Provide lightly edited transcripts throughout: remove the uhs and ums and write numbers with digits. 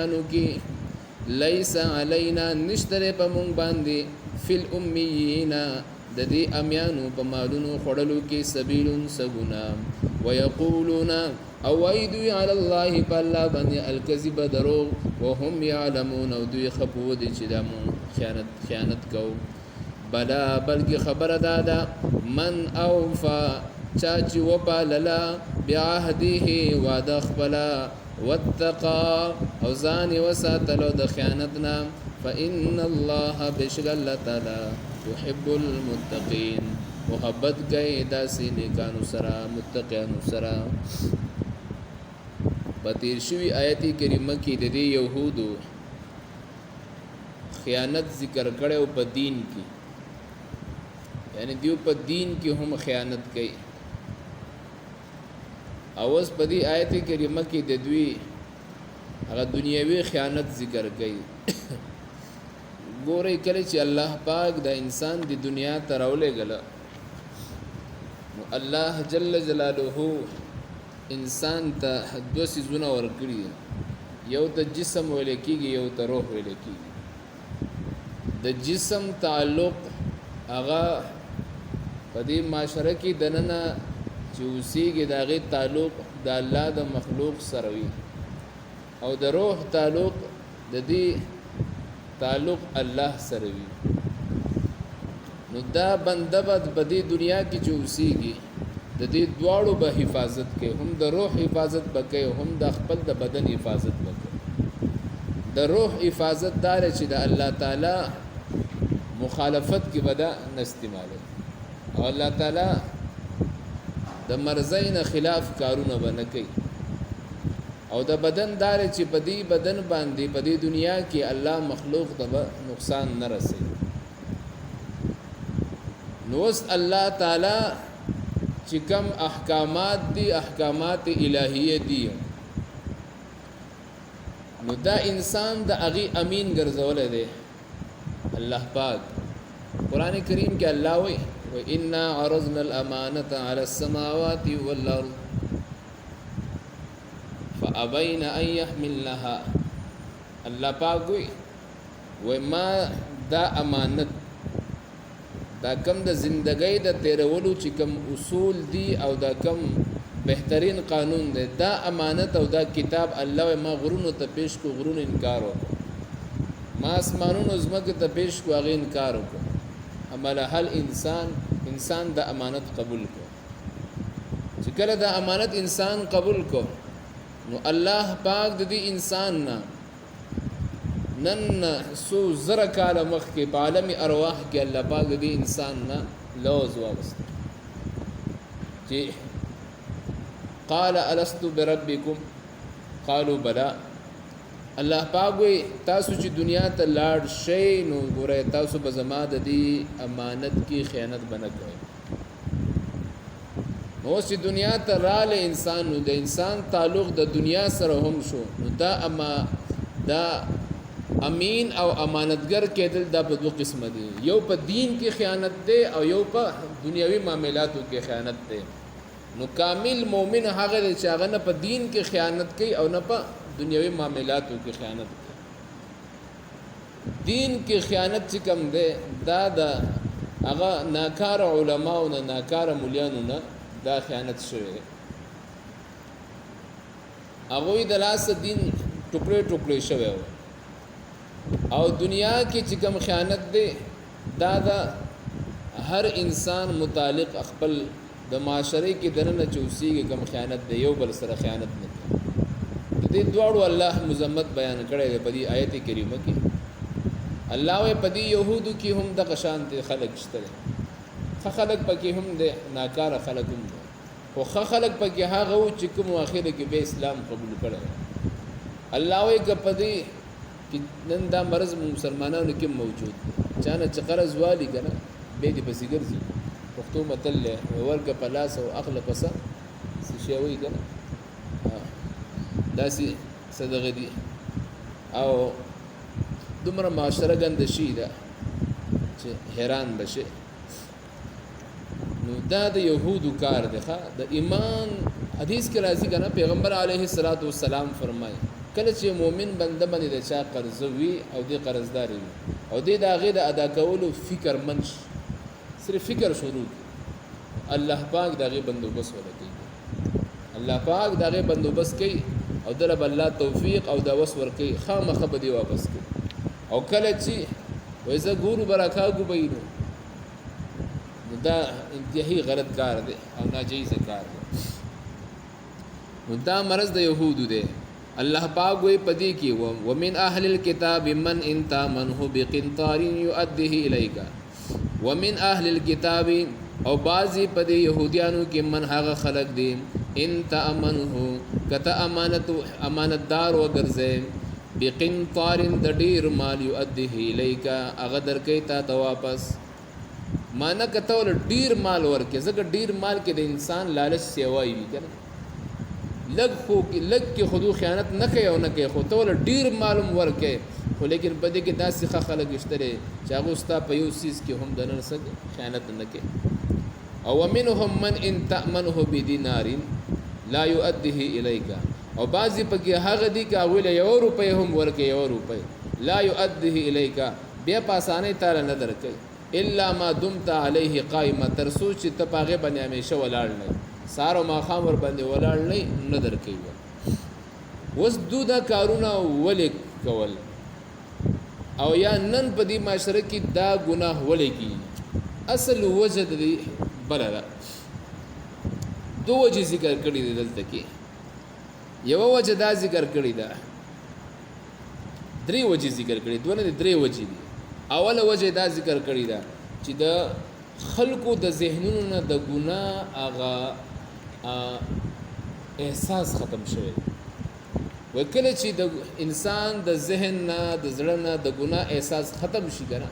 انو کی لیس علینا نشتره په مونږ باندې فی الامیین د دې امیانو په مالونو خړلو کې سبیلون سغنا ويقولون او ایدو علی الله بالله باندې الکذب دروغ وهم یعلمون او دوی خپو دي چې دمو خیانت کو بلا بلکې خبره دادا من اوفا چاچی وپاللا بعهده وعده خپلا واتقا او ځان وساتلو د خیانتنا فإن الله بشک الله تعالی يحب المتقين محبت کوي داسې نیکانو سره متقینو سره. په تیر شوي آیت کریمه کې د دې یهودو خیانت ذکر کړو په دین کې، یعنی دیو په دین کې هم خیانت کوي. اوس په دې آیت کریمه کې د دوی هغه دنیوي خیانت ذکر کوي. ګورئ کله چې الله پاک د انسان د دنیا ته راولېږله نو الله جل جلاله انسان ته دوه څیزونه ورکړي، یو ته جسم ویل کېږي، یو ته روح ویل کېږي. د جسم تعلق هغه په دې معاشره کې دننه چې اوسېږي د هغې تعلق د الله د مخلوق سره وي، او د روح تعلق د دې تعلق الله سره وي. نو دا بنده به په دې دنیا کې چې اوسېږي د دې دواړو به حفاظت کوي، هم د روح حفاظت به کوي، هم د خپل د بدن حفاظت به کوي. د روح حفاظت دار چې د الله تعالی مخالفت کې به دا نه استعمالوي، او الله تعالی د مرضۍ نه خلاف کارونه به نه کوي. او د بدن دار چې په دې بدن باندې په دې دنیا کې الله مخلوق ته به نقصان نه رسوي. نو اوس الله تعالی چې کوم احکامات دي احکامات الهیه دي، نو دا انسان د هغې امین ګرځولی دی. الله پاک قرآن کریم کې الله وایي وَإِنَّا عَرَضْنَا الْأَمَانَةَ عَلَى السَّمَاوَاتِ وَالْأَرْضِ فَأَبَيْنَ أَن يَحْمِلْنَهَا. الله پاک وایي ما دا امانت، دا کم د زندګۍ د تیرولو چې کم اصول دي او دا کم بهترین قانون دی، دا امانت او دا کتاب الله ما غرونو ته پیش کو، غرونو انکار وکړو، ما اسمانونو ځمکې ته پیش کو، هغې انکار وکړو. عمل حل انسان دا امانت قبول کو. چې کله دا امانت انسان قبول کو نو الله پاک د دې انسان نه نن سو زره کاله مخکې په عالم ارواح کې الله پاک د دې انسان نه لوز واغست چې قال الست بربکم قالوا بلا. الله پاک وی تاسو چې دنیا ته لاړ شئ نو ګورئ تاسو به زما د دې امانت کې خیانت به نه کوئ. اوس چې دنیا ته راله انسان نو د انسان تعلق د دنیا سره هم شو، نو دا امین او امانتګر کېدل دا په دوه قسمه دي، یو په دین کې خیانت دی او یو په دنیوي معاملاتو کې خیانت دی. نو کامل مومن هغه دی چې هغه نه په دین کې خیانت کوي او نه په دنیوي معاملاتو کې خیانت کوي. دین کې خیانت چې کوم دی دا د هغه ناکار علماو نه ناکار مولیانو نه دا خیانت شوی دی. هغوی د لاسه دین ټوکړې ټوکړې شوی و، او دنیا کې چې کوم خیانت دی دا د هر انسان متعلق خپل د معاشرې کې دننه چې اوسېږي کوم خیانت دی، یو بل سره خیانت نه کوي. د دې دواړو الله مذمت بیان کړی دی په دې آیت کریمه کې. الله وایي په دې یهودو کې هم دغه شانتې خلک شته دی، ښه خلک پکې هم دی، ناکاره خلک هم دی، خو ښه خلک پکې هغه و چې کوم آخره کې به اسلام قبول کړی. الله وایي که په دې کې نن دا مرض مسلمانانو کې موجود، چا نه چې قرض والي که نه بیا دې پسې ګرځي. پښتو متل دی ورکه په لاس او اخله پسه څه شی وایي که نه، داسې صدقه دي. او دومره معاشره ګنده شي ده چې حیران بشي. نو دا د یهودو کار دی. د ایمان حدیث کې راځي که نه، پیغمبر علیه الصلاة والسلام فرمایي کله چې مؤمن بنده باندې د چا قرض وي او دې قرضدار وي او دې د هغې د ادا کولو فکر مند شي صرف فکر شروع الله پاک د هغې بندوبست وله کوي الله پاک د هغې بندوبست کوي او دله به الله توفیق او د وس ورکوي خامخه به دې واپس کوي او کله چې وایي زه ګورو به راکاږو به یې نو دا انتهایی غلط کار دی او ناجایزه کار دی نو دا مرض د یهودو دی الله پاک وی پدې کې ومن اهل الكتاب من ان تامنه بقنطار يؤديه اليك ومن اهل الكتاب او بعضی پدې يهوديانو کې من هغه خلق دي ان تامنه کته امانتدار وګرځي بقنطار د ډیر مال يؤديه اليك هغه درکې تا واپس معنا کته ول ډیر مال ورکې زګ ډیر مال کې د انسان لالچ سیوای وي کنه لګ کې خودو خیانت نه کوي او نه کوي خو ته ول ډیر معلوم ورکې خو لیکن په دې کې داسې خلک شته چې هغه ستا په یو سیس کې هم د نن څه خیانت نه کوي او ومنهم من ان تأمنه بدینار لا يؤديه اليك او بعضی پکې هغه دي چې هغه له 1 روپۍ هم ورکې 1 روپۍ لا يؤديه اليك بیا په اسانه تعالی نه درکې الا ما دمت عليه قائما تر سوچ ته پاغه باندې همیشه ولاړ نه سارو ما خام ور باندې ولاړ نه درکې وس دودا کارونه ولې کول او یا نن په دې معاشره کې دا ګناه ولې کی اصل وجه دې بلره دوه وجه ذکر کړی دی دلته کې یو وجه دا ذکر کړی دا درې وجه ذکر کړی دوه نه درې وجه دي اوله وجه دا ذکر کړی دا چې د خلقو د ذهنونو نه د ګناه هغه احساس ختم شوی وکله چې د انسان د ذهن نه د زړه نه د ګناه احساس ختم شي کنه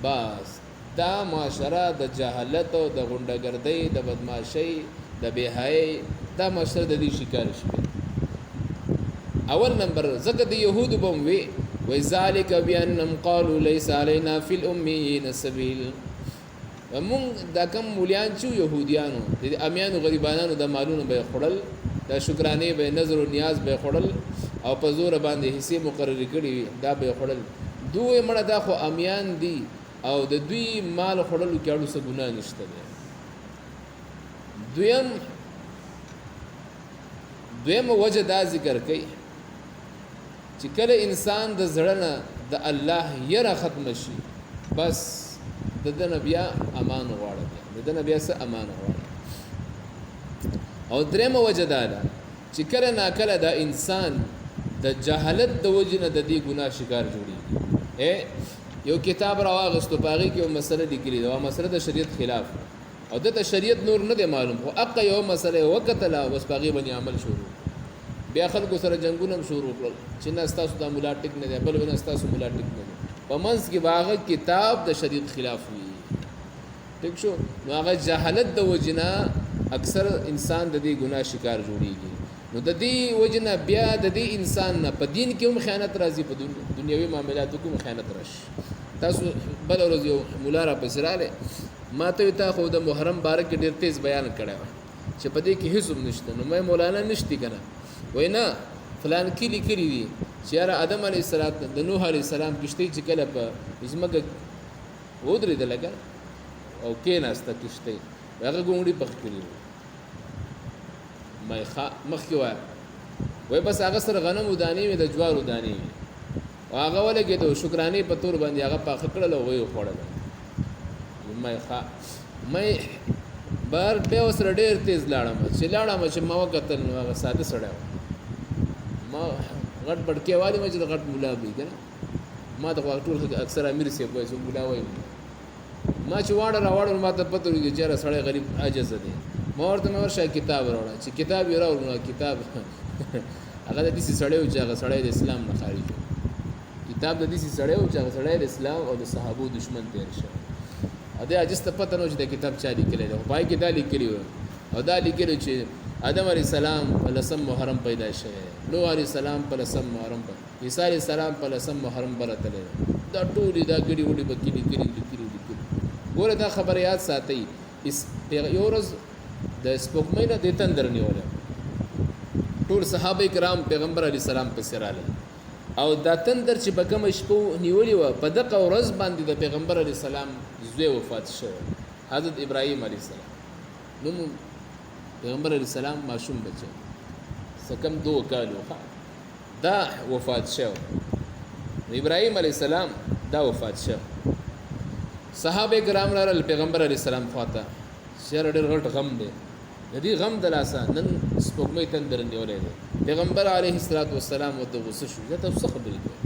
بس دا معاشره د جهالت او د غونډګردۍ د بدمعشۍ د بېحیاۍ دا معاشره د دې شکار شي اول نمبر زکه د يهودو بم وی وذالک بانهم قالوا ليس علينا في الاميين سبيل ومون دا کم مولیان چې يهوديانو د امیانو غریبانو د مالونو به خړل د شکرانه به نظر او نیاز به خړل او په زور باندې حصے مقرر کړي دا به خړل دوی مړه دا خو امیان دي او د دوی مال خړلو کې اړو څه ګناه نشته دی دویم وجه دا ذکر کوي چې کله انسان د زړه نه د الله یره ختم شي بس د نبیا امان غواړي د نبیا سره امان غواړي او درېمه وجه دا ده چې کله ناکله د انسان د جهالت د وجه نه د دې ګناه شکار جوړي یو کتاب راواغستو پاغي کې یو مسله لیکلې ده او مسله د شریعت خلاف او د شریعت نور نه دی معلوم خو اقا یو مسله وکتل او بس پاغي باندې عمل شروع بیا خلکو سره جنگونه شروع کړل چې نه تاسو د مولا ټیک نه دی بل نه تاسو مولا ټیک نه دی په منځ کې باغ کتاب د شریعت خلاف وي ټیک شو نو هغه جهالت د وجنا اکثر انسان د دې ګناه شکار جوړیږي نو د دې وجنا بیا د دې انسان نه په دین کې هم خیانت راځي په دنیوي معاملاتو کې هم خیانت راشي تاسو بل ورځ یو مولا را پسراله ما ته تا خو د محرم بارک ډیر تیز بیان کړی چې په دې کې هیڅ نشته نو مې مولانا نشتی کنه وینا فلان کلی کړی دي چې یاره آدم علیه السلام د نوح علیه السلام کشته چې کله په زمګه ودرې د لګا او کېناسته کشته هغه ګونډي پخ کړی مې مخکې وای بس هغه سره غنم ودانی وي د جوار ودانی وي هغه ولګي د شکرانه په تور باندې هغه پخ کړل او وی خوړل مې بار به وسره ډېر تیز لاړم چې ما وکتل نو هغه ساده سړی ما غټ پړکې والی مې چې غټ مولا وي کنه ما ته ټول اکثر امیر سی په سو مولا وای ما چې واړه ما ته پته لګی چې سړی غریب عاجز دی ما ورته ورشه کتاب راوړم چې کتاب یې راوړم کتاب هغه د دې سړی او چې هغه سړی د اسلام نه خارج کتاب د دې سړی او چې هغه سړی د اسلام او د صحابو دشمن تیر شو ا دې اجست پته نو چې د کتاب چا لیکلی دی پای کې دا لیکلی و او دا لیکلی چې آدم علیه السلام په لسم محرم پیدا شوی نوح علیه السلام په لسم محرم عیسی علیه السلام په لسم محرم برتلی دا ټولې دا ګډي وډي بکې لیکلي ګوره دا خبره یاد ساتئ یو ورځ د سپوږمۍ نه د تندر نیوله ټول صحابه کرام پیغمبر علی السلام پسې راغلل او دا تندر چې په کوم شپو نیولې و په دغه ورځ باندې د پیغمبر علی السلام زوی وفات شو حضرت ابراهیم علی السلام نو پیغمبر علی السلام ماشوم بچو سکم 2 کالو دا وفات شو ابراهیم علی السلام دا وفات شو صحابه کرام لرل پیغمبر علی السلام فاته شهر ډېر غټ غم دی د دې غم د لاسه نن سپوږمۍ تندر نیولې ده پیغمبر علیه السلام ورته غوسه شو دا څه خبرې کوي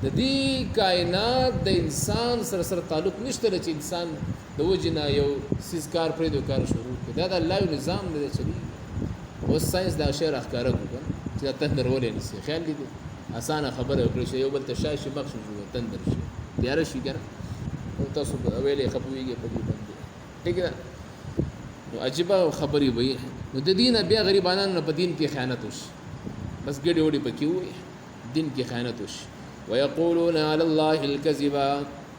د دې کائنات د انسان سره تعلق نشته چې انسان د وجنه یو سیس کار پرې د کار شروع کړي دا د الله یو نظام دی چې اوس ساينس دا شی راښکاره کوي چې تندر ولې نشي خیال دي اسانه خبره وکړي چې یو بل ته شای شي مخ شي تندر شي تیار شي کنه تاسو ویلې خپويږي په دې باندې ٹھیک ده نو عجیب خبرې وي نو د دین بیا غریبانو په دین کې خیانت وشي بس ګډي وډي پکې وي دین کې خیانت وشي ويقولون على الله الكذب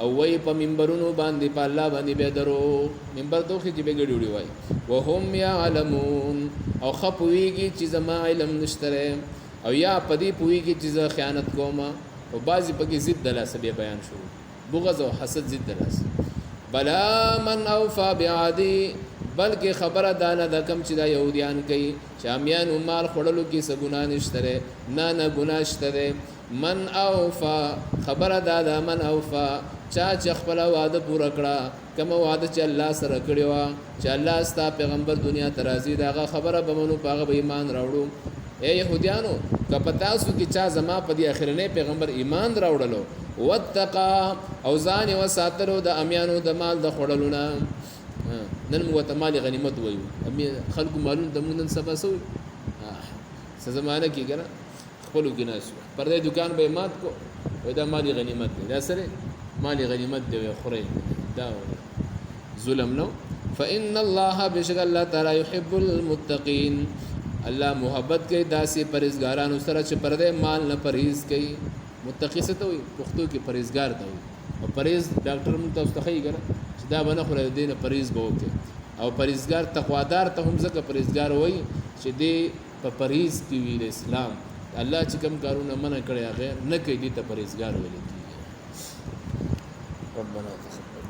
او وای په منبرونو باندې په الله باندې به درو منبر دوخه چې به ګډي وډي وای وهم يعلمون او خپويږي چې زما علم نشته او یا پدی پويږي چې زه خیانت کوم او بعضی پکې ضد دلاسه به بیان شو بغض او حسد ضد دلاسه بلا من اوفى بعدي بلکې خبره دانه د کم چې دا يهوديان کوي شامیان مال خړلو کې څه ګناه نشته نه ګناه شته من اوفى خبره دا من اوفى چا چې خپل وعده پوره کړه کوم وعده چې الله سره کړی و چې الله ستا پیغمبر دنیا ترازی داغه خبره بمنو پاغه به ایمان راوړو اے يهوديانو کپتاسو کې چا زما په دې اخرنه پیغمبر ایمان راوړلو واتقا او ځان وساتلو د امیانو د مال د خړلونه نن مو ته مال غنیمت وایو خلکو مالون د مونږ نن سبا سو زمانه کې کنه خپلو کې ناس پر دې دکان به مات کو وای دا مال غنیمت دی دا سره مال غنیمت دی خوري دا ظلم نو فإن الله بشک الله تعالی يحب المتقين الله محبت کوي داسې پرهیزګارانو سره چې پردې مال نه پرهیز کوي متقی څه ته وي پښتو کې پرهیزګار ته وي او پرهیز ډاکټر مون تاسو ته ښیي کنه چې دا باندې خو دې نه پرهیز به وکړي او پرهیزګار تقوادار ته هم ځکه پرهیزګار وایي چې دې په پرهیز کې وی د اسلام الله چې کوم کارونه منع کړی هغه نه کوي دې ته پرهیزګار ویل کیږي ربنا تقبل